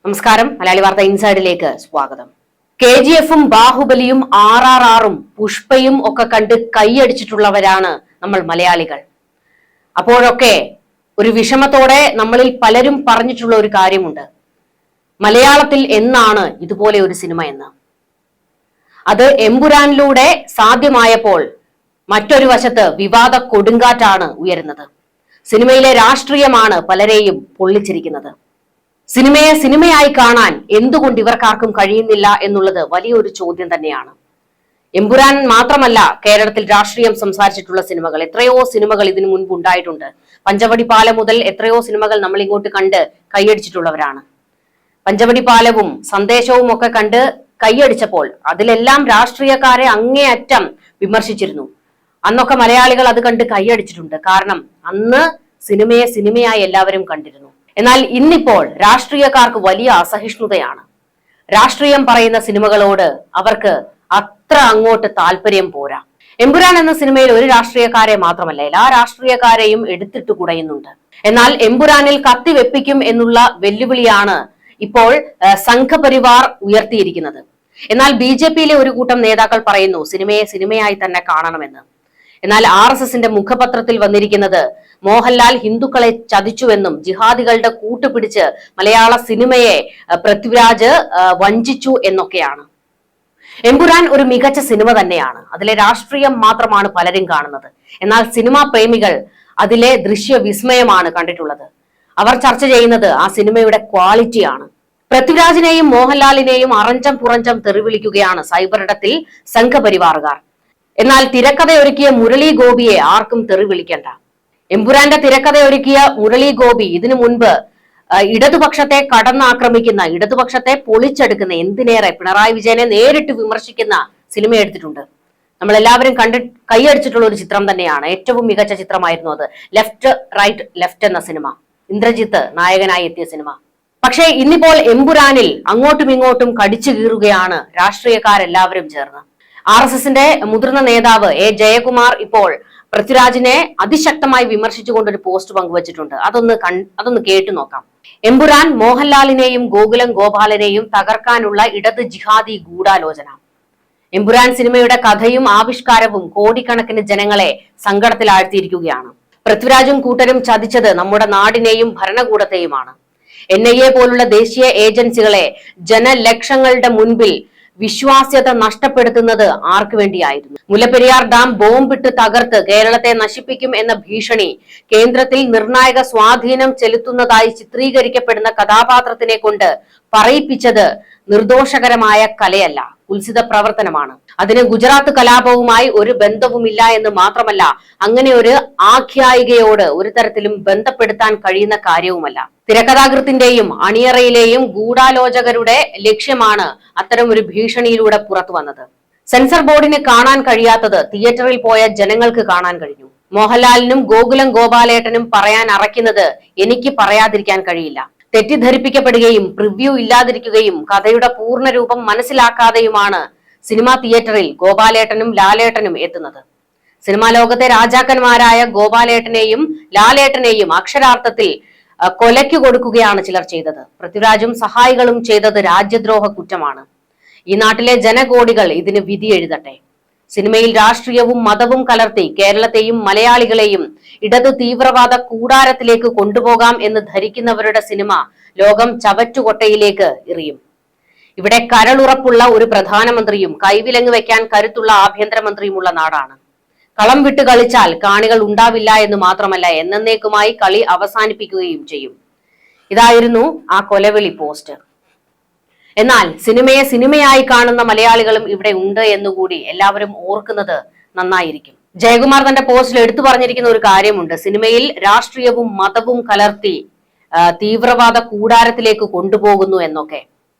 നമസ്കാരം. മലയാളി വാർത്ത ഇൻസൈഡിലേക്ക് സ്വാഗതം. KGF-ഉം ബാഹുബലിയും RRR-ഉം പുഷ്പയും ഒക്കെ കണ്ട് കൈയടിച്ചിട്ടുള്ളവരാണ് നമ്മൾ മലയാളികൾ. അപ്പോഴൊക്കെ ഒരു വിഷമത്തോടെ നമ്മളിൽ പലരും പറഞ്ഞിട്ടുള്ള ഒരു കാര്യമുണ്ട്, മലയാളത്തിൽ എന്നാണ് ഇതുപോലെ ഒരു സിനിമ എന്ന്. അത് എമ്പുരാനിലൂടെ സാധ്യമായപ്പോൾ മറ്റൊരു വശത്ത് വിവാദ കൊടുങ്കാറ്റാണ് ഉയരുന്നത്. സിനിമയിലെ രാഷ്ട്രീയമാണ് പലരെയും പൊള്ളിച്ചിരിക്കുന്നത്. സിനിമയെ സിനിമയായി കാണാൻ എന്തുകൊണ്ട് ഇവർക്കാർക്കും കഴിയുന്നില്ല എന്നുള്ളത് വലിയൊരു ചോദ്യം തന്നെയാണ്. എമ്പുരാൻ മാത്രമല്ല കേരളത്തിൽ രാഷ്ട്രീയം സംസാരിച്ചിട്ടുള്ള സിനിമകൾ, എത്രയോ സിനിമകൾ ഇതിനു മുൻപ് ഉണ്ടായിട്ടുണ്ട്. പഞ്ചവടി പാലം മുതൽ എത്രയോ സിനിമകൾ നമ്മൾ ഇങ്ങോട്ട് കണ്ട് കൈയടിച്ചിട്ടുള്ളവരാണ്. പഞ്ചവടി പാലവും സന്ദേശവും ഒക്കെ കണ്ട് കൈയടിച്ചപ്പോൾ അതിലെല്ലാം രാഷ്ട്രീയക്കാരെ അങ്ങേയറ്റം വിമർശിച്ചിരുന്നു. അന്നൊക്കെ മലയാളികൾ അത് കണ്ട് കൈയടിച്ചിട്ടുണ്ട്. കാരണം അന്ന് സിനിമയെ സിനിമയായി എല്ലാവരും കണ്ടിരുന്നു. എന്നാൽ ഇന്നിപ്പോൾ രാഷ്ട്രീയക്കാർക്ക് വലിയ അസഹിഷ്ണുതയാണ്. രാഷ്ട്രീയം പറയുന്ന സിനിമകളോട് അവർക്ക് അത്ര അങ്ങോട്ട് താല്പര്യം പോരാ. എമ്പുരാൻ എന്ന സിനിമയിൽ ഒരു രാഷ്ട്രീയക്കാരെ മാത്രമല്ല, എല്ലാ രാഷ്ട്രീയക്കാരെയും എടുത്തിട്ട് കുടയുന്നുണ്ട്. എന്നാൽ എമ്പുരാനിൽ കത്തിവെപ്പിക്കും എന്നുള്ള വെല്ലുവിളിയാണ് ഇപ്പോൾ സംഘപരിവാർ ഉയർത്തിയിരിക്കുന്നത്. എന്നാൽ BJP-യിലെ ഒരു കൂട്ടം നേതാക്കൾ പറയുന്നു സിനിമയെ സിനിമയായി തന്നെ കാണണമെന്ന്. എന്നാൽ RSS-ന്റെ മുഖപത്രത്തിൽ വന്നിരിക്കുന്നത് മോഹൻലാൽ ഹിന്ദുക്കളെ ചതിച്ചുവെന്നും ജിഹാദികളുടെ കൂട്ടുപിടിച്ച് മലയാള സിനിമയെ പൃഥ്വിരാജ് വഞ്ചിച്ചു എന്നൊക്കെയാണ്. എമ്പുരാൻ ഒരു മികച്ച സിനിമ തന്നെയാണ്. അതിലെ രാഷ്ട്രീയം മാത്രമാണ് പലരും കാണുന്നത്. എന്നാൽ സിനിമാ പ്രേമികൾ അതിലെ ദൃശ്യ വിസ്മയമാണ് കണ്ടിട്ടുള്ളത്. അവർ ചർച്ച ചെയ്യുന്നത് ആ സിനിമയുടെ ക്വാളിറ്റിയാണ്. പൃഥ്വിരാജിനെയും മോഹൻലാലിനെയും അറഞ്ചം പുറഞ്ചം തെറിവിളിക്കുകയാണ് സൈബറിടത്തിൽ സംഘപരിവാറുകാർ. എന്നാൽ തിരക്കഥയൊരുക്കിയ മുരളി ഗോപിയെ ആർക്കും തെറി വിളിക്കണ്ട. എമ്പുരാന്റെ തിരക്കഥയൊരുക്കിയ മുരളി ഗോപി ഇതിനു മുൻപ് ഇടതുപക്ഷത്തെ കടന്നാക്രമിക്കുന്ന, ഇടതുപക്ഷത്തെ പൊളിച്ചെടുക്കുന്ന, എന്തിനേറെ പിണറായി വിജയനെ നേരിട്ട് വിമർശിക്കുന്ന സിനിമ എടുത്തിട്ടുണ്ട്. നമ്മൾ എല്ലാവരും കൈയടിച്ചിട്ടുള്ള ഒരു ചിത്രം തന്നെയാണ്. ഏറ്റവും മികച്ച ചിത്രമായിരുന്നു അത്. ലെഫ്റ്റ് റൈറ്റ് ലെഫ്റ്റ് എന്ന സിനിമ, ഇന്ദ്രജിത്ത് നായകനായി എത്തിയ സിനിമ. പക്ഷേ ഇന്നിപ്പോൾ എമ്പുരാനിൽ അങ്ങോട്ടും ഇങ്ങോട്ടും കടിച്ചു കീറുകയാണ് രാഷ്ട്രീയക്കാരെല്ലാവരും ചേർന്ന്. RSS-ന്റെ മുതിർന്ന നേതാവ് A. ജയകുമാർ ഇപ്പോൾ പൃഥ്വിരാജിനെ അതിശക്തമായി വിമർശിച്ചുകൊണ്ടൊരു പോസ്റ്റ് പങ്കുവച്ചിട്ടുണ്ട്. അതൊന്ന് കേട്ടു നോക്കാം. എമ്പുരാൻ മോഹൻലാലിനെയും ഗോകുലം ഗോപാലനെയും തകർക്കാനുള്ള ഇടത് ജിഹാദി ഗൂഢാലോചന. എമ്പുരാൻ സിനിമയുടെ കഥയും ആവിഷ്കാരവും കോടിക്കണക്കിന് ജനങ്ങളെ സങ്കടത്തിലാഴ്ത്തിയിരിക്കുകയാണ്. പൃഥ്വിരാജും കൂട്ടരും ചതിച്ചത് നമ്മുടെ നാടിനെയും ഭരണകൂടത്തെയുമാണ്. NIA പോലുള്ള ദേശീയ ഏജൻസികളെ ജനലക്ഷങ്ങളുടെ മുൻപിൽ വിശ്വാസ്യത നഷ്ടപ്പെടുത്തുന്നത് ആർക്കു വേണ്ടിയായിരുന്നു? മുല്ലപ്പെരിയാർ ഡാം ബോംബിട്ട് തകർത്ത് കേരളത്തെ നശിപ്പിക്കും എന്ന ഭീഷണി കേന്ദ്രത്തിൽ നിർണായക സ്വാധീനം ചെലുത്തുന്നതായി ചിത്രീകരിക്കപ്പെടുന്ന കഥാപാത്രത്തിനെ കൊണ്ട് പറയിപ്പിച്ചത് നിർദോഷകരമായ കലയല്ല, കുൽസിത പ്രവർത്തനമാണ്. അതിന് ഗുജറാത്ത് കലാപവുമായി ഒരു ബന്ധവുമില്ല എന്ന് മാത്രമല്ല, അങ്ങനെ ഒരു ആഖ്യായികയോട് ഒരു തരത്തിലും ബന്ധപ്പെടുത്താൻ കഴിയുന്ന കാര്യവുമല്ല. തിരക്കഥാകൃത്തിന്റെയും അണിയറയിലെയും ഗൂഢാലോചകരുടെ ലക്ഷ്യമാണ് അത്തരം ഒരു ഭീഷണിയിലൂടെ പുറത്തു വന്നത്. സെൻസർ ബോർഡിന് കാണാൻ കഴിയാത്തത് തിയേറ്ററിൽ പോയ ജനങ്ങൾക്ക് കാണാൻ കഴിഞ്ഞു. മോഹൻലാലിനും ഗോകുലം ഗോപാലേട്ടനും പറയാൻ അറയ്ക്കുന്നത് എനിക്ക് പറയാതിരിക്കാൻ കഴിയില്ല. തെറ്റിദ്ധരിപ്പിക്കപ്പെടുകയും പ്രിവ്യൂ ഇല്ലാതിരിക്കുകയും കഥയുടെ പൂർണ്ണ രൂപം മനസ്സിലാക്കാതെയുമാണ് സിനിമാ തിയേറ്ററിൽ ഗോപാലേട്ടനും ലാലേട്ടനും എത്തുന്നത്. സിനിമാ ലോകത്തെ രാജാക്കന്മാരായ ഗോപാലേട്ടനെയും ലാലേട്ടനെയും അക്ഷരാർത്ഥത്തിൽ കൊലയ്ക്ക് കൊടുക്കുകയാണ് ചിലർ ചെയ്തത്. പൃഥ്വിരാജും സഹായികളും ചെയ്തത് രാജ്യദ്രോഹ കുറ്റമാണ്. ഈ നാട്ടിലെ ജനകോടികൾ ഇതിന് വിധി എഴുതട്ടെ. സിനിമയിൽ രാഷ്ട്രീയവും മതവും കലർത്തി കേരളത്തെയും മലയാളികളെയും ഇടതു തീവ്രവാദ കൂടാരത്തിലേക്ക് കൊണ്ടുപോകാം എന്ന് ധരിക്കുന്നവരുടെ സിനിമ ലോകം ചവറ്റുകൊട്ടയിലേക്ക് എറിയും. ഇവിടെ കരളുറപ്പുള്ള ഒരു പ്രധാനമന്ത്രിയും കൈവിലങ്ങ് വെക്കാൻ കരുത്തുള്ള ആഭ്യന്തരമന്ത്രിയുമുള്ള നാടാണ്. കളം വിട്ട് കളിച്ചാൽ കാണികൾ ഉണ്ടാവില്ല എന്ന് മാത്രമല്ല, എന്നേക്കുമായി കളി അവസാനിപ്പിക്കുകയും ചെയ്യും. ഇതായിരുന്നു ആ കൊലവിളി പോസ്റ്റ്. എന്നാൽ സിനിമയെ സിനിമയായി കാണുന്ന മലയാളികളും ഇവിടെ ഉണ്ട് എന്നുകൂടി എല്ലാവരും ഓർക്കുന്നത് നന്നായിരിക്കും. ജയകുമാർ തന്റെ പോസ്റ്റിൽ എടുത്തു പറഞ്ഞിരിക്കുന്ന ഒരു കാര്യമുണ്ട്. സിനിമയിൽ രാഷ്ട്രീയവും മതവും കലർത്തി തീവ്രവാദ കൂടാരത്തിലേക്ക് കൊണ്ടുപോകുന്നു എന്നൊക്കെ.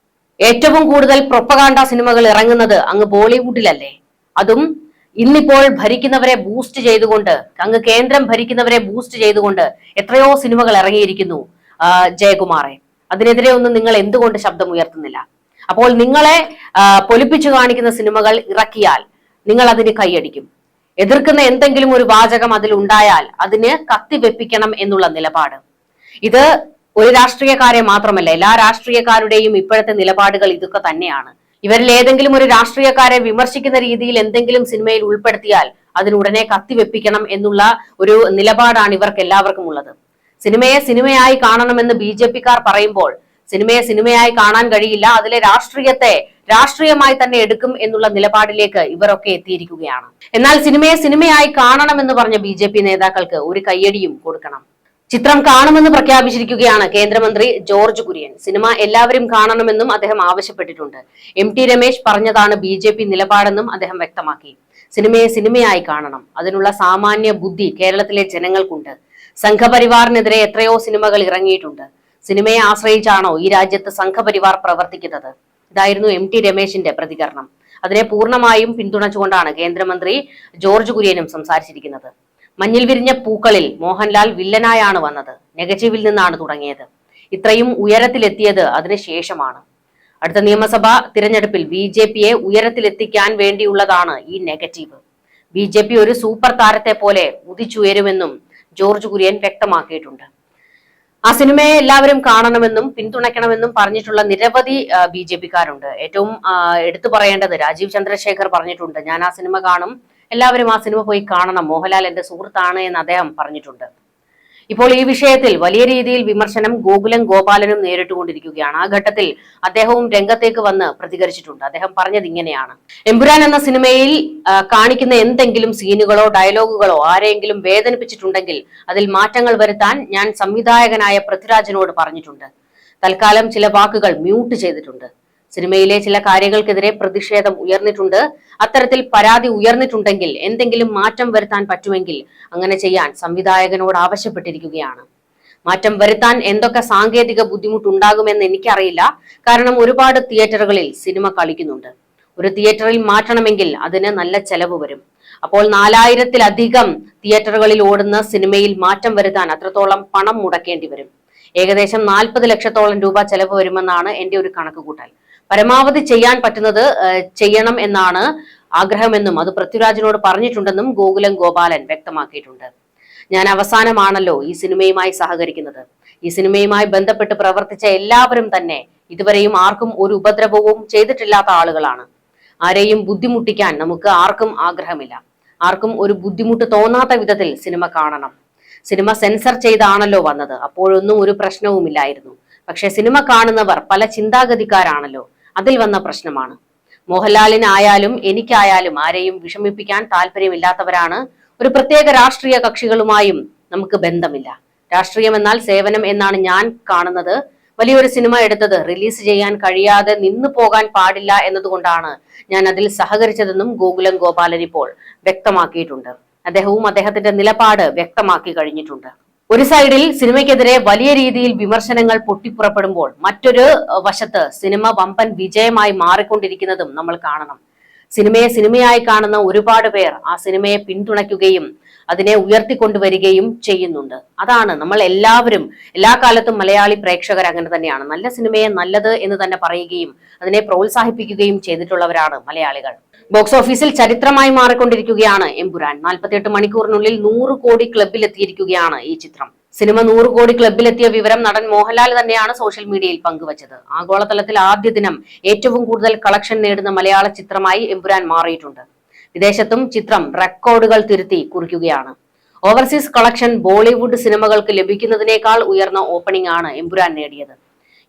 ഏറ്റവും കൂടുതൽ പ്രൊപ്പഗാണ്ട സിനിമകൾ ഇറങ്ങുന്നത് അങ്ങ് ബോളിവുഡിലല്ലേ? അതും ഇന്നിപ്പോൾ ഭരിക്കുന്നവരെ ബൂസ്റ്റ് ചെയ്തുകൊണ്ട്, അങ്ങ് കേന്ദ്രം ഭരിക്കുന്നവരെ ബൂസ്റ്റ് ചെയ്തുകൊണ്ട് എത്രയോ സിനിമകൾ ഇറങ്ങിയിരിക്കുന്നു ജയകുമാറെ. അതിനെതിരെ ഒന്നും നിങ്ങൾ എന്തുകൊണ്ട് ശബ്ദം ഉയർത്തുന്നില്ല? അപ്പോൾ നിങ്ങളെ പൊലിപ്പിച്ചു കാണിക്കുന്ന സിനിമകൾ ഇറക്കിയാൽ നിങ്ങൾ അതിന് കൈയടിക്കും. എതിർക്കുന്ന എന്തെങ്കിലും ഒരു വാചകം അതിൽ ഉണ്ടായാൽ അതിന് കത്തിവെപ്പിക്കണം എന്നുള്ള നിലപാട്. ഇത് ഒരു രാഷ്ട്രീയക്കാരെ മാത്രമല്ല, എല്ലാ രാഷ്ട്രീയക്കാരുടെയും ഇപ്പോഴത്തെ നിലപാടുകൾ ഇതൊക്കെ തന്നെയാണ്. ഇവരിൽ ഏതെങ്കിലും ഒരു രാഷ്ട്രീയക്കാരെ വിമർശിക്കുന്ന രീതിയിൽ എന്തെങ്കിലും സിനിമയിൽ ഉൾപ്പെടുത്തിയാൽ അതിനുടനെ കത്തിവെപ്പിക്കണം എന്നുള്ള ഒരു നിലപാടാണ് ഇവർക്ക് എല്ലാവർക്കും ഉള്ളത്. സിനിമയെ സിനിമയായി കാണണമെന്ന് BJP-ക്കാർ പറയുമ്പോൾ സിനിമയെ സിനിമയായി കാണാൻ കഴിയില്ല, അതിലെ രാഷ്ട്രീയത്തെ രാഷ്ട്രീയമായി തന്നെ എടുക്കും എന്നുള്ള നിലപാടിലേക്ക് ഇവരൊക്കെ എത്തിയിരിക്കുകയാണ്. എന്നാൽ സിനിമയെ സിനിമയായി കാണണമെന്ന് പറഞ്ഞ BJP നേതാക്കൾക്ക് ഒരു കയ്യടിയും കൊടുക്കണം. ചിത്രം കാണുമെന്ന് പ്രഖ്യാപിച്ചിരിക്കുകയാണ് കേന്ദ്രമന്ത്രി ജോർജ് കുര്യൻ. സിനിമ എല്ലാവരും കാണണമെന്നും അദ്ദേഹം ആവശ്യപ്പെട്ടിട്ടുണ്ട്. MT രമേശ് പറഞ്ഞതാണ് BJP നിലപാടെന്നും അദ്ദേഹം വ്യക്തമാക്കി. സിനിമയെ സിനിമയായി കാണണം, അതിനുള്ള സാമാന്യ ബുദ്ധി കേരളത്തിലെ ജനങ്ങൾക്കുണ്ട്. സംഘപരിവാറിനെതിരെ എത്രയോ സിനിമകൾ ഇറങ്ങിയിട്ടുണ്ട്. സിനിമയെ ആശ്രയിച്ചാണോ ഈ രാജ്യത്ത് സംഘപരിവാർ പ്രവർത്തിക്കുന്നത്? ഇതായിരുന്നു MT രമേശിന്റെ പ്രതികരണം. അതിനെ പൂർണ്ണമായും പിന്തുണച്ചുകൊണ്ടാണ് കേന്ദ്രമന്ത്രി ജോർജ് കുര്യനും സംസാരിച്ചിരിക്കുന്നത്. മഞ്ഞിൽ വിരിഞ്ഞ പൂക്കളിൽ മോഹൻലാൽ വില്ലനായാണ് വന്നത്. നെഗറ്റീവിൽ നിന്നാണ് തുടങ്ങിയത്. ഇത്രയും ഉയരത്തിലെത്തിയത് അതിനുശേഷമാണ്. അടുത്ത നിയമസഭാ തിരഞ്ഞെടുപ്പിൽ BJP-യെ ഉയരത്തിലെത്തിക്കാൻ വേണ്ടിയുള്ളതാണ് ഈ നെഗറ്റീവ്. BJP ഒരു സൂപ്പർ താരത്തെ പോലെ ഉദിച്ചുയരുമെന്നും ജോർജ് കുര്യൻ വ്യക്തമാക്കിയിട്ടുണ്ട്. ആ സിനിമയെ എല്ലാവരും കാണണമെന്നും പിന്തുണയ്ക്കണമെന്നും പറഞ്ഞിട്ടുള്ള നിരവധി BJP-ക്കാരുണ്ട്. ഏറ്റവും എടുത്തു പറയേണ്ടത് രാജീവ് ചന്ദ്രശേഖർ പറഞ്ഞിട്ടുണ്ട്, ഞാൻ ആ സിനിമ കാണും, എല്ലാവരും ആ സിനിമ പോയി കാണണം, മോഹൻലാൽ എന്റെ സുഹൃത്താണ് എന്ന് അദ്ദേഹം പറഞ്ഞിട്ടുണ്ട്. ഇപ്പോൾ ഈ വിഷയത്തിൽ വലിയ രീതിയിൽ വിമർശനം ഗോകുലം ഗോപാലനും നേരിട്ടുകൊണ്ടിരിക്കുകയാണ്. ആ ഘട്ടത്തിൽ അദ്ദേഹവും രംഗത്തേക്ക് വന്ന് പ്രതികരിച്ചിട്ടുണ്ട്. അദ്ദേഹം പറഞ്ഞത് ഇങ്ങനെയാണ്: എമ്പുരാൻ എന്ന സിനിമയിൽ കാണിക്കുന്ന എന്തെങ്കിലും സീനുകളോ ഡയലോഗുകളോ ആരെങ്കിലും വേദനിപ്പിച്ചിട്ടുണ്ടെങ്കിൽ അതിൽ മാറ്റങ്ങൾ വരുത്താൻ ഞാൻ സംവിധായകനായ പൃഥ്വിരാജിനോട് പറഞ്ഞിട്ടുണ്ട്. തൽക്കാലം ചില വാക്കുകൾ മ്യൂട്ട് ചെയ്തിട്ടുണ്ട്. സിനിമയിലെ ചില കാര്യങ്ങൾക്കെതിരെ പ്രതിഷേധം ഉയർന്നിട്ടുണ്ട്. അത്തരത്തിൽ പരാതി ഉയർന്നിട്ടുണ്ടെങ്കിൽ എന്തെങ്കിലും മാറ്റം വരുത്താൻ പറ്റുമെങ്കിൽ അങ്ങനെ ചെയ്യാൻ സംവിധായകനോട് ആവശ്യപ്പെട്ടിരിക്കുകയാണ്. മാറ്റം വരുത്താൻ എന്തൊക്കെ സാങ്കേതിക ബുദ്ധിമുട്ടുണ്ടാകുമെന്ന് എനിക്കറിയില്ല. കാരണം ഒരുപാട് തിയേറ്ററുകളിൽ സിനിമ കളിക്കുന്നുണ്ട്. ഒരു തിയേറ്ററിൽ മാറ്റണമെങ്കിൽ അതിന് നല്ല ചെലവ് വരും. അപ്പോൾ 4000-ത്തിലധികം തിയേറ്ററുകളിൽ ഓടുന്ന സിനിമയിൽ മാറ്റം വരുത്താൻ അത്രത്തോളം പണം മുടക്കേണ്ടി വരും. ഏകദേശം 40 ലക്ഷത്തോളം രൂപ ചെലവ് വരുമെന്നാണ് എന്റെ ഒരു കണക്കുകൂട്ടൽ. പരമാവധി ചെയ്യാൻ പറ്റുന്നത് ചെയ്യണം എന്നാണ് ആഗ്രഹമെന്നും അത് പൃഥ്വിരാജിനോട് പറഞ്ഞിട്ടുണ്ടെന്നും ഗോകുലം ഗോപാലൻ വ്യക്തമാക്കിയിട്ടുണ്ട്. ഞാൻ അവസാനമാണല്ലോ ഈ സിനിമയുമായി സഹകരിക്കുന്നത്. ഈ സിനിമയുമായി ബന്ധപ്പെട്ട് പ്രവർത്തിച്ച എല്ലാവരും തന്നെ ഇതുവരെയും ആർക്കും ഒരു ഉപദ്രവവും ചെയ്തിട്ടില്ലാത്ത ആളുകളാണ്. ആരെയും ബുദ്ധിമുട്ടിക്കാൻ നമുക്ക് ആർക്കും ആഗ്രഹമില്ല. ആർക്കും ഒരു ബുദ്ധിമുട്ട് തോന്നാത്ത വിധത്തിൽ സിനിമ കാണണം. സിനിമ സെൻസർ ചെയ്താണല്ലോ വന്നത്, അപ്പോഴൊന്നും ഒരു പ്രശ്നവുമില്ലായിരുന്നു. പക്ഷെ സിനിമ കാണുന്നവർ പല ചിന്താഗതിക്കാരാണല്ലോ, അതിൽ വന്ന പ്രശ്നമാണ്. മോഹൻലാലിനായാലും എനിക്കായാലും ആരെയും വിഷമിപ്പിക്കാൻ താല്പര്യമില്ലാത്തവരാണ്. ഒരു പ്രത്യേക രാഷ്ട്രീയ കക്ഷികളുമായും നമുക്ക് ബന്ധമില്ല. രാഷ്ട്രീയം എന്നാൽ സേവനം എന്നാണ് ഞാൻ കാണുന്നത്. വലിയൊരു സിനിമ എടുത്തത് റിലീസ് ചെയ്യാൻ കഴിയാതെ നിന്നു പോകാൻ പാടില്ല എന്നതുകൊണ്ടാണ് ഞാൻ അതിൽ സഹകരിച്ചതെന്നും ഗോകുലം ഗോപാലൻ ഇപ്പോൾ വ്യക്തമാക്കിയിട്ടുണ്ട്. അദ്ദേഹവും അദ്ദേഹത്തിന്റെ നിലപാട് വ്യക്തമാക്കി കഴിഞ്ഞിട്ടുണ്ട്. ഒരു സൈഡിൽ സിനിമയ്ക്കെതിരെ വലിയ രീതിയിൽ വിമർശനങ്ങൾ പൊട്ടിപ്പുറപ്പെടുമ്പോൾ മറ്റൊരു വശത്ത് സിനിമ വമ്പൻ വിജയമായി മാറിക്കൊണ്ടിരിക്കുന്നതും നമ്മൾ കാണണം. സിനിമയെ സിനിമയായി കാണുന്ന ഒരുപാട് പേർ ആ സിനിമയെ പിന്തുണയ്ക്കുകയും അതിനെ ഉയർത്തിക്കൊണ്ടുവരികയും ചെയ്യുന്നുണ്ട്. അതാണ് നമ്മൾ എല്ലാവരും എല്ലാ കാലത്തും മലയാളി പ്രേക്ഷകർ അങ്ങനെ തന്നെയാണ്. നല്ല സിനിമയെ നല്ലത് എന്ന് തന്നെ പറയുകയും അതിനെ പ്രോത്സാഹിപ്പിക്കുകയും ചെയ്തിട്ടുള്ളവരാണ് മലയാളികൾ. ബോക്സ് ഓഫീസിൽ ചരിത്രമായി മാറിക്കൊണ്ടിരിക്കുകയാണ് എമ്പുരാൻ. 48 മണിക്കൂറിനുള്ളിൽ 100 കോടി ക്ലബിലെത്തിയിരിക്കുകയാണ് ഈ ചിത്രം. സിനിമ 100 കോടി ക്ലബിലെത്തിയ വിവരം നടൻ മോഹൻലാൽ തന്നെയാണ് സോഷ്യൽ മീഡിയയിൽ പങ്കുവച്ചത്. ആഗോളതലത്തിൽ ആദ്യ ദിനം ഏറ്റവും കൂടുതൽ കളക്ഷൻ നേടുന്ന മലയാള ചിത്രമായി എമ്പുരാൻ മാറിയിട്ടുണ്ട്. വിദേശത്തും ചിത്രം റെക്കോർഡുകൾ തിരുത്തി കുറിക്കുകയാണ്. ഓവർസീസ് കളക്ഷൻ ബോളിവുഡ് സിനിമകൾക്ക് ലഭിക്കുന്നതിനേക്കാൾ ഉയർന്ന ഓപ്പണിംഗ് ആണ് എമ്പുരാൻ നേടിയത്.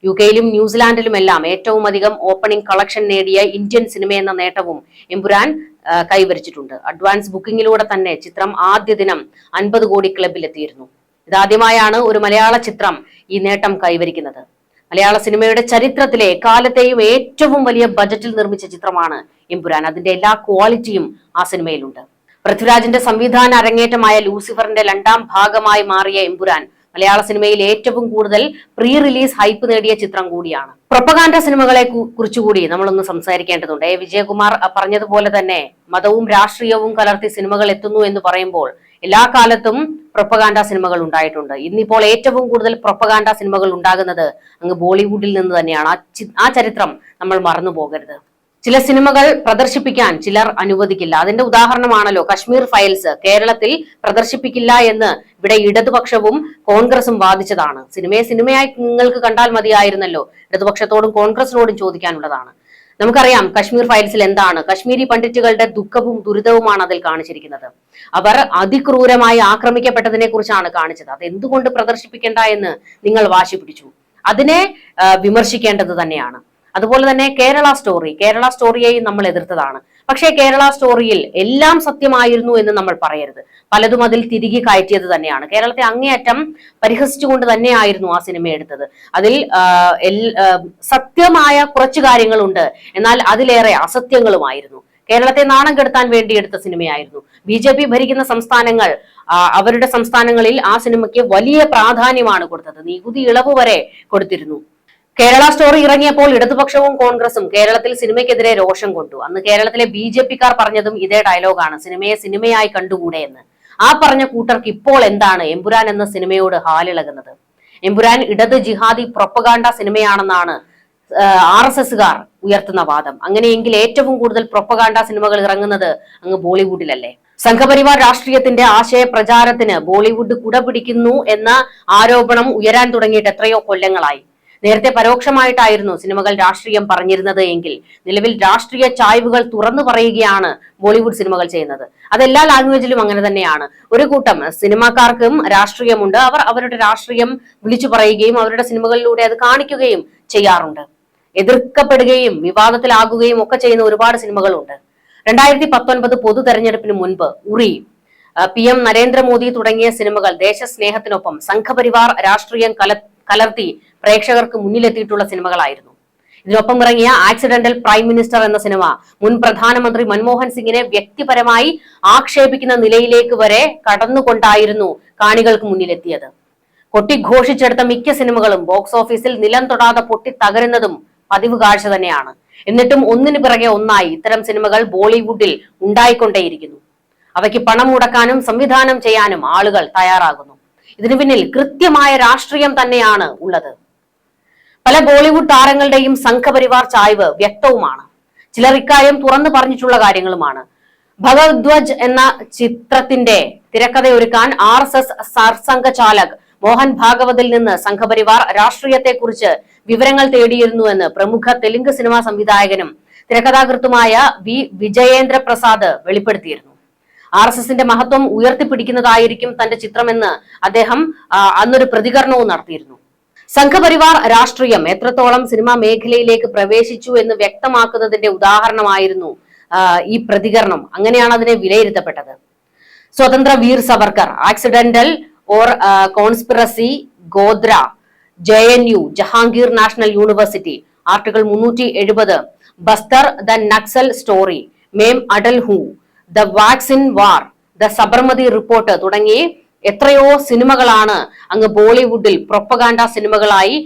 UK-യിലും ന്യൂസിലാൻഡിലുമെല്ലാം ഏറ്റവും അധികം ഓപ്പണിംഗ് കളക്ഷൻ നേടിയ ഇന്ത്യൻ സിനിമ എന്ന നേട്ടവും എമ്പുരാൻ കൈവരിച്ചിട്ടുണ്ട്. അഡ്വാൻസ് ബുക്കിംഗിലൂടെ തന്നെ ചിത്രം ആദ്യ ദിനം 50 കോടി ക്ലബിലെത്തിയിരുന്നു. ഇതാദ്യമായാണ് ഒരു മലയാള ചിത്രം ഈ നേട്ടം കൈവരിക്കുന്നത്. മലയാള സിനിമയുടെ ചരിത്രത്തിലെ കാലത്തെയും ഏറ്റവും വലിയ ബജറ്റിൽ നിർമ്മിച്ച ചിത്രമാണ് എമ്പുരാൻ. അതിന്റെ എല്ലാ ക്വാളിറ്റിയും ആ സിനിമയിലുണ്ട്. പൃഥ്വിരാജിന്റെ സംവിധാന അരങ്ങേറ്റമായ ലൂസിഫറിന്റെ 2ാം ഭാഗമായി മാറിയ എമ്പുരാൻ മലയാള സിനിമയിൽ ഏറ്റവും കൂടുതൽ പ്രീ റിലീസ് ഹൈപ്പ് നേടിയ ചിത്രം കൂടിയാണ്. പ്രൊപ്പഗാൻഡ സിനിമകളെ കുറിച്ചുകൂടി നമ്മളൊന്ന് സംസാരിക്കേണ്ടതുണ്ട്. വിജയകുമാർ പറഞ്ഞതുപോലെ തന്നെ മതവും രാഷ്ട്രീയവും കലർത്തി സിനിമകൾ എത്തുന്നു എന്ന് പറയുമ്പോൾ എല്ലാ കാലത്തും പ്രൊപ്പഗാൻഡ സിനിമകൾ ഉണ്ടായിട്ടുണ്ട്. ഇന്നിപ്പോൾ ഏറ്റവും കൂടുതൽ പ്രൊപ്പഗാൻഡ സിനിമകൾ ഉണ്ടാകുന്നത് അങ്ങ് ബോളിവുഡിൽ നിന്ന് തന്നെയാണ്. ആ ചരിത്രം നമ്മൾ മറന്നു പോകരുത്. ചില സിനിമകൾ പ്രദർശിപ്പിക്കാൻ ചിലർ അനുവദിക്കില്ല. അതിന്റെ ഉദാഹരണമാണല്ലോ കശ്മീർ ഫയൽസ്. കേരളത്തിൽ പ്രദർശിപ്പിക്കില്ല എന്ന് ഇവിടെ ഇടതുപക്ഷവും കോൺഗ്രസും വാദിച്ചതാണ്. സിനിമയെ സിനിമയായി നിങ്ങൾക്ക് കണ്ടാൽ മതിയായിരുന്നല്ലോ. ഇടതുപക്ഷത്തോടും കോൺഗ്രസിനോടും ചോദിക്കാനുള്ളതാണ്. നമുക്കറിയാം കശ്മീർ ഫയൽസിൽ എന്താണ്. കശ്മീരി പണ്ഡിറ്റുകളുടെ ദുഃഖവും ദുരിതവുമാണ് അതിൽ കാണിച്ചിരിക്കുന്നത്. അവർ അതിക്രൂരമായി ആക്രമിക്കപ്പെട്ടതിനെ കുറിച്ചാണ് കാണിച്ചത്. അത് എന്തുകൊണ്ട് പ്രദർശിപ്പിക്കേണ്ട എന്ന് നിങ്ങൾ വാശി പിടിച്ചു. അതിനെ വിമർശിക്കേണ്ടത് തന്നെയാണ്. അതുപോലെ തന്നെ കേരള സ്റ്റോറിയെയും നമ്മൾ എതിർത്തതാണ്. പക്ഷേ കേരള സ്റ്റോറിയിൽ എല്ലാം സത്യമായിരുന്നു എന്ന് നമ്മൾ പറയരുത്. പലതും അതിൽ തിരികെ കയറ്റിയത് തന്നെയാണ്. കേരളത്തെ അങ്ങേയറ്റം പരിഹസിച്ചുകൊണ്ട് തന്നെയായിരുന്നു ആ സിനിമ എടുത്തത്. അതിൽ സത്യമായ കുറച്ചു കാര്യങ്ങളുണ്ട്, എന്നാൽ അതിലേറെ അസത്യങ്ങളുമായിരുന്നു. കേരളത്തെ നാണം കെടുത്താൻ വേണ്ടി എടുത്ത സിനിമയായിരുന്നു. BJP ഭരിക്കുന്ന സംസ്ഥാനങ്ങൾ അവരുടെ സംസ്ഥാനങ്ങളിൽ ആ സിനിമയ്ക്ക് വലിയ പ്രാധാന്യമാണ് കൊടുത്തത്. നികുതി ഇളവ് വരെ കൊടുത്തിരുന്നു. കേരള സ്റ്റോറി ഇറങ്ങിയപ്പോൾ ഇടതുപക്ഷവും കോൺഗ്രസും കേരളത്തിൽ സിനിമയ്ക്കെതിരെ രോഷം കൊണ്ടു. അന്ന് കേരളത്തിലെ BJP-ക്കാർ പറഞ്ഞതും ഇതേ ഡയലോഗാണ്, സിനിമയെ സിനിമയായി കണ്ടുകൂടെ എന്ന്. ആ പറഞ്ഞ കൂട്ടർക്ക് ഇപ്പോൾ എന്താണ് എമ്പുരാൻ എന്ന സിനിമയോട് ഹാലിളകുന്നത്? എമ്പുരാൻ ഇടത് ജിഹാദി പ്രൊപ്പഗാണ്ട സിനിമയാണെന്നാണ് RSS-കാർ ഉയർത്തുന്ന വാദം. അങ്ങനെയെങ്കിൽ ഏറ്റവും കൂടുതൽ പ്രൊപ്പഗാണ്ട സിനിമകൾ ഇറങ്ങുന്നത് അങ്ങ് ബോളിവുഡിലല്ലേ? സംഘപരിവാർ രാഷ്ട്രീയത്തിന്റെ ആശയ പ്രചാരത്തിന് ബോളിവുഡ് കുടപിടിക്കുന്നു എന്ന ആരോപണം ഉയരാൻ തുടങ്ങിയിട്ട് എത്രയോ കൊല്ലങ്ങളായി. നേരത്തെ പരോക്ഷമായിട്ടായിരുന്നു സിനിമകൾ രാഷ്ട്രീയം പറഞ്ഞിരുന്നത് എങ്കിൽ നിലവിൽ രാഷ്ട്രീയ ചായ്വുകൾ തുറന്നു പറയുകയാണ് ബോളിവുഡ് സിനിമകൾ ചെയ്യുന്നത്. അതെല്ലാ ലാംഗ്വേജിലും അങ്ങനെ തന്നെയാണ്. ഒരു കൂട്ടം സിനിമാക്കാർക്കും രാഷ്ട്രീയമുണ്ട്. അവർ അവരുടെ രാഷ്ട്രീയം വിളിച്ചു പറയുകയും അവരുടെ സിനിമകളിലൂടെ അത് കാണിക്കുകയും ചെയ്യാറുണ്ട്. എതിർക്കപ്പെടുകയും വിവാദത്തിലാകുകയും ഒക്കെ ചെയ്യുന്ന ഒരുപാട് സിനിമകളുണ്ട്. 2019 പൊതു തെരഞ്ഞെടുപ്പിന് മുൻപ് ഉറി, PM നരേന്ദ്രമോദി തുടങ്ങിയ സിനിമകൾ ദേശസ്നേഹത്തിനൊപ്പം സംഘപരിവാർ രാഷ്ട്രീയം കലർത്തി പ്രേക്ഷകർക്ക് മുന്നിലെത്തിയിട്ടുള്ള സിനിമകളായിരുന്നു. ഇതിനൊപ്പം ഇറങ്ങിയ ആക്സിഡന്റൽ പ്രൈം മിനിസ്റ്റർ എന്ന സിനിമ മുൻ പ്രധാനമന്ത്രി മൻമോഹൻ സിംഗിനെ വ്യക്തിപരമായി ആക്ഷേപിക്കുന്ന നിലയിലേക്ക് വരെ കടന്നുകൊണ്ടായിരുന്നു കാണികൾക്ക് മുന്നിലെത്തിയത്. കൊട്ടിഘോഷിച്ചെടുത്ത മിക്ക സിനിമകളും ബോക്സ് ഓഫീസിൽ നിലം തൊടാതെ പൊട്ടി തകരുന്നതും പതിവ് കാഴ്ച തന്നെയാണ്. എന്നിട്ടും ഒന്നിനു പിറകെ ഒന്നായി ഇത്തരം സിനിമകൾ ബോളിവുഡിൽ ഉണ്ടായിക്കൊണ്ടേയിരിക്കുന്നു. അവയ്ക്ക് പണം മുടക്കാനും സംവിധാനം ചെയ്യാനും ആളുകൾ തയ്യാറാകുന്നു. ഇതിനു പിന്നിൽ കൃത്യമായ രാഷ്ട്രീയം തന്നെയാണ് ഉള്ളത്. പല ബോളിവുഡ് താരങ്ങളുടെയും സംഘപരിവാർ ചായ്വ് വ്യക്തവുമാണ്. ചിലർ ഇക്കാര്യം തുറന്നു പറഞ്ഞിട്ടുള്ള കാര്യങ്ങളുമാണ്. ഭഗവദ്വജ് എന്ന ചിത്രത്തിന്റെ തിരക്കഥയൊരുക്കാൻ RSS സർസംഘചാലക് മോഹൻ ഭാഗവതിൽ നിന്ന് സംഘപരിവാർ രാഷ്ട്രീയത്തെക്കുറിച്ച് വിവരങ്ങൾ തേടിയിരുന്നുവെന്ന് പ്രമുഖ തെലുങ്ക് സിനിമാ സംവിധായകനും തിരക്കഥാകൃത്തുമായ വിജയേന്ദ്ര പ്രസാദ് വെളിപ്പെടുത്തിയിരുന്നു. RSS-ന്റെ മഹത്വം ഉയർത്തിപ്പിടിക്കുന്നതായിരിക്കും തന്റെ ചിത്രമെന്ന് അദ്ദേഹം അന്നൊരു പ്രതികരണവും നടത്തിയിരുന്നു. സംഘപരിവാർ രാഷ്ട്രീയം എത്രത്തോളം സിനിമാ മേഖലയിലേക്ക് പ്രവേശിച്ചു എന്ന് വ്യക്തമാക്കുന്നതിന്റെ ഉദാഹരണമായിരുന്നു ഈ പ്രതികരണം. അങ്ങനെയാണ് അതിനെ വിലയിരുത്തപ്പെട്ടത്. സ്വതന്ത്ര Veer Savarkar, accidental or conspiracy, Godhra, JNU, Jahangir national university, article 370, Bastar, the Naxal story, ma'am Atal who, the vaccine war, the Sabarmati report തുടങ്ങി എത്രയോ സിനിമകളാണ് അങ്ങ് ബോളിവുഡിൽ പ്രൊപ്പഗാൻഡ സിനിമകളായി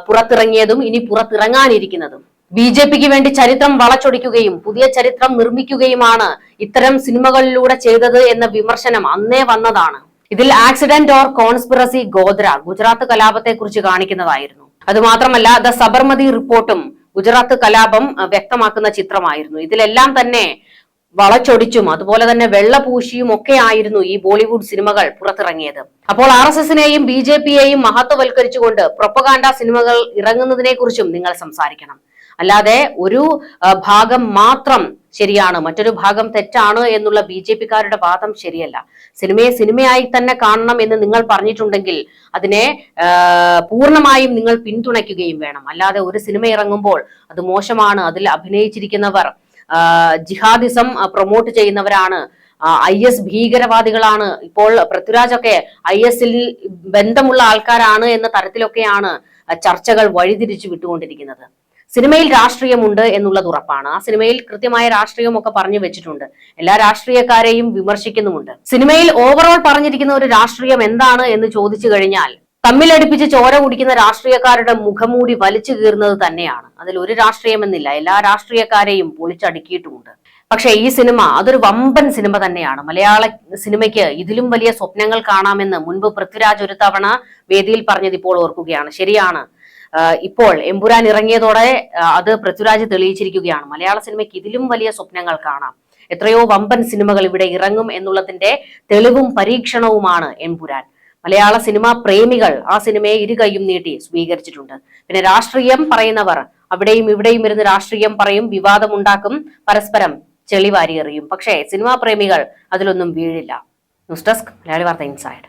പുറത്തിറങ്ങിയതും ഇനി പുറത്തിറങ്ങാനിരിക്കുന്നതും. BJP-ക്ക് വേണ്ടി ചരിത്രം വളച്ചൊടിക്കുകയും പുതിയ ചരിത്രം നിർമ്മിക്കുകയുമാണ് ഇത്തരം സിനിമകളിലൂടെ ചെയ്തത് എന്ന വിമർശനം അന്നേ വന്നതാണ്. ഇതിൽ accident or conspiracy Godhra Gujarat കലാപത്തെ കുറിച്ച് കാണിക്കുന്നതായിരുന്നു. അതുമാത്രമല്ല ദ സബർമതി റിപ്പോർട്ടും ഗുജറാത്ത് കലാപം വ്യക്തമാക്കുന്ന ചിത്രമായിരുന്നു. ഇതിലെല്ലാം തന്നെ വളച്ചൊടിച്ചും അതുപോലെ തന്നെ വെള്ളപൂശിയും ഒക്കെ ആയിരുന്നു ഈ ബോളിവുഡ് സിനിമകൾ പുറത്തിറങ്ങിയത്. അപ്പോൾ RSS-നെയും BJP-യെയും മഹത്വവൽക്കരിച്ചുകൊണ്ട് പ്രൊപ്പഗാൻഡ സിനിമകൾ ഇറങ്ങുന്നതിനെ കുറിച്ചും നിങ്ങൾ സംസാരിക്കണം. അല്ലാതെ ഒരു ഭാഗം മാത്രം ശരിയാണ് മറ്റൊരു ഭാഗം തെറ്റാണ് എന്നുള്ള BJP-ക്കാരുടെ വാദം ശരിയല്ല. സിനിമയെ സിനിമയായി തന്നെ കാണണം എന്ന് നിങ്ങൾ പറഞ്ഞിട്ടുണ്ടെങ്കിൽ അതിനെ പൂർണ്ണമായും നിങ്ങൾ പിന്തുണയ്ക്കുകയും വേണം. അല്ലാതെ ഒരു സിനിമ ഇറങ്ങുമ്പോൾ അത് മോശമാണ്, അതിൽ അഭിനയിച്ചിരിക്കുന്നവർ ജിഹാദിസം പ്രൊമോട്ട് ചെയ്യുന്നവരാണ്, IS ഭീകരവാദികളാണ്, ഇപ്പോൾ പൃഥ്വിരാജൊക്കെ IS-ൽ ബന്ധമുള്ള ആൾക്കാരാണ് എന്ന തരത്തിലൊക്കെയാണ് ചർച്ചകൾ വഴിതിരിച്ചു വിട്ടുകൊണ്ടിരിക്കുന്നത്. സിനിമയിൽ രാഷ്ട്രീയമുണ്ട് എന്നുള്ളത് ഉറപ്പാണ്. ആ സിനിമയിൽ കൃത്യമായ രാഷ്ട്രീയമൊക്കെ പറഞ്ഞു വെച്ചിട്ടുണ്ട്. എല്ലാ രാഷ്ട്രീയക്കാരെയും വിമർശിക്കുന്നുമുണ്ട്. സിനിമയിൽ ഓവറോൾ പറഞ്ഞിരിക്കുന്ന ഒരു രാഷ്ട്രീയം എന്താണ് എന്ന് ചോദിച്ചു കഴിഞ്ഞാൽ തമ്മിലടിപ്പിച്ച് ചോര കുടിക്കുന്ന രാഷ്ട്രീയക്കാരുടെ മുഖംമൂടി വലിച്ചു കീറുന്നത് തന്നെയാണ്. അതിൽ ഒരു രാഷ്ട്രീയമെന്നില്ല, എല്ലാ രാഷ്ട്രീയക്കാരെയും പൊളിച്ചടുക്കിയിട്ടുമുണ്ട്. പക്ഷെ ഈ സിനിമ അതൊരു വമ്പൻ സിനിമ തന്നെയാണ്. മലയാള സിനിമയ്ക്ക് ഇതിലും വലിയ സ്വപ്നങ്ങൾ കാണാമെന്ന് മുൻപ് പൃഥ്വിരാജ് ഒരു തവണ വേദിയിൽ പറഞ്ഞത് ഇപ്പോൾ ഓർക്കുകയാണ്. ശരിയാണ്, ഇപ്പോൾ എമ്പുരാൻ ഇറങ്ങിയതോടെ അത് പൃഥ്വിരാജ് തെളിയിച്ചിരിക്കുകയാണ്. മലയാള സിനിമയ്ക്ക് ഇതിലും വലിയ സ്വപ്നങ്ങൾ കാണാം. എത്രയോ വമ്പൻ സിനിമകൾ ഇവിടെ ഇറങ്ങും എന്നുള്ളതിന്റെ തെളിവും പരീക്ഷണവുമാണ് എമ്പുരാൻ. മലയാള സിനിമാ പ്രേമികൾ ആ സിനിമയെ ഇരുകൈയും നീട്ടി സ്വീകരിച്ചിട്ടുണ്ട്. പിന്നെ രാഷ്ട്രീയം പറയുന്നവർ അവിടെയും ഇവിടെയും ഇരുന്ന് രാഷ്ട്രീയം പറയും, വിവാദമുണ്ടാക്കും, പരസ്പരം ചെളിവാരി എറിയും. പക്ഷേ സിനിമാ പ്രേമികൾ അതിലൊന്നും വീഴില്ല. ന്യൂസ് ഡെസ്ക് മലയാളി വാർത്ത ഇൻസൈഡ്.